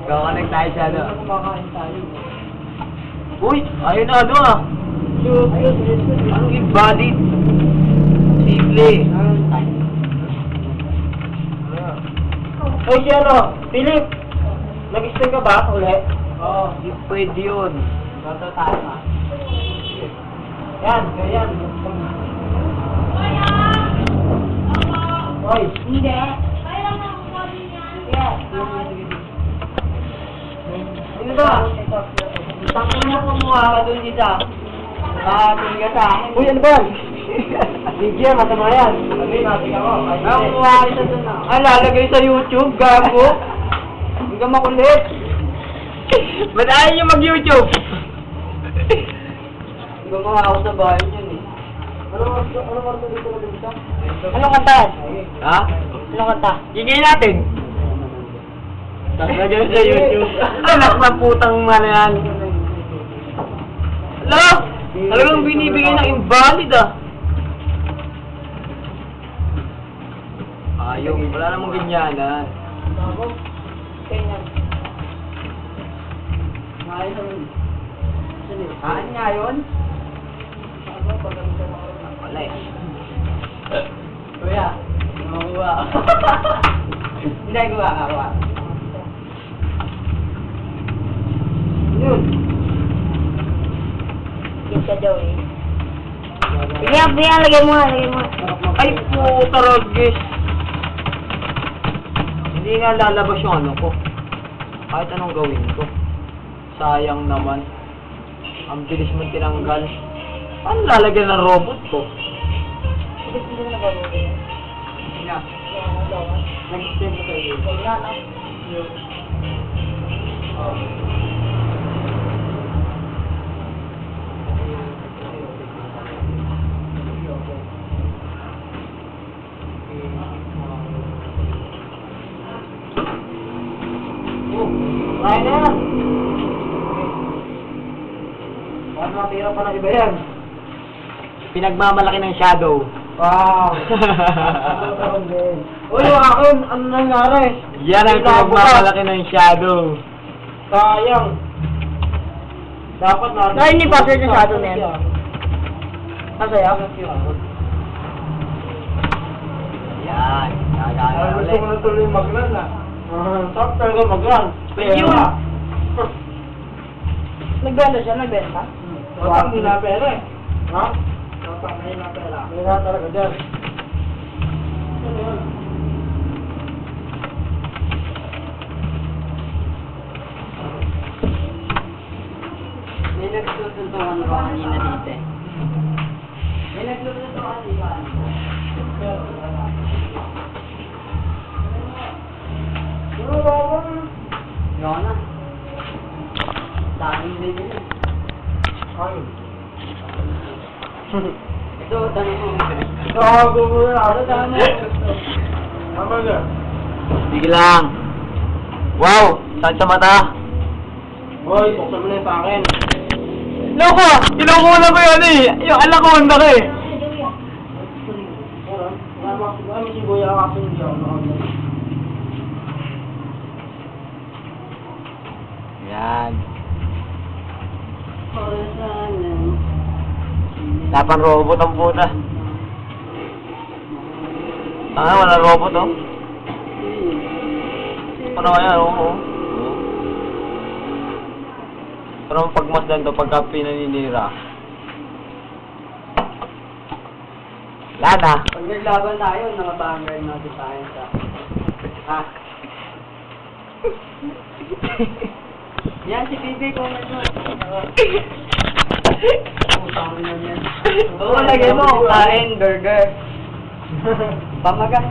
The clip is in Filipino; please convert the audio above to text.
Kakanek tayo siya, no? Kumakain tayo. Uy, ayun na, ano ah. Anong invalid? Simple. Oy, si ano? Philip! Nag-stay ka ba ulit? Oo. Hindi pwede yun. Bata tayo ha. Yan, ganyan. Oy! Hindi. Kaya lang ako sabi niya. Yes. Ano ba? Takot mo kumuha ka dun isa. Nakating ka sa akin. Uy, ano ba? DJ, matama yan. Sabi, natin ako. Kumuha ka isa dun na. Ah, lalagay sa YouTube, gago. Hindi ka makulit. Ba't ayaw nyo mag-YouTube? Gumawa ako sa bahay niyan eh. Ano dito na dito? Anong kanta? Ha? Anong kanta? Gigay natin. Lagay sa YouTube. Anak na putang mana yan. Hala! Talagang binibigay ng invalid ah. Ayaw, wala namang ganyanan. Bago? Kanya. Ngayon. Saan nga yun? Wala eh. Kuya, makuha. Hindi, kuha. Yun. Kita daw eh. Sige, lagay mo. Ay puta ragis. Hindi nga lalabas yung ano ko. Kahit anong gawin ko. Sayang naman. Ang bilis mo tinanggal. Paano lalagyan ng robot ko? Hindi na nagawin. Nga. Kaya Nag-stay mo kayo. wala na. Kaya na yan. Bakit matira pa ng iba yan? Pinagmamalaki ng shadow. Wow! Uy, yung akin, ano nangyari? Yan ang pinagmamalaki ng shadow. Sayang. Dapat natin... Dahil ni Pastor yung shadow na yan. Masaya? Yan. Gagana Gusto ulit. ko na tuloy mag-run ah. Top talaga mag-run. Yun. Nagbenta siya, nagbenta. Watang hindi na pera eh. Ha? Watang hindi na pera. Wala talaga dyan. Ano yun? May nagsusuntukan ba kanina dito eh? May nagsusuntukan dito. Ano ba ako? Yun na. Daming din yun. Ay. Ito, tanong mo. Gago mo na. Ano tanong mo? Tama ka. Sige lang. Wow! Sakit sa mata. Hoy, buksan mo na yung pakin. Loko! Kinukuha na ko yan eh! Yung anak ko handa ko eh! Wala si Kuya kasi hindi ako nakagawa. Yan. Dapat robot ang puta. Wala robot oh. Ano kaya? Oo. Pero pagmasdan to pagka pinaninira. Wala na. Pag naglaban tayo, nakabangay natin tayo sa... Ha? Yan, si Bibi, kung ano. Utang na yan. Oo, lagay mo. Kain, burger. Pamagas.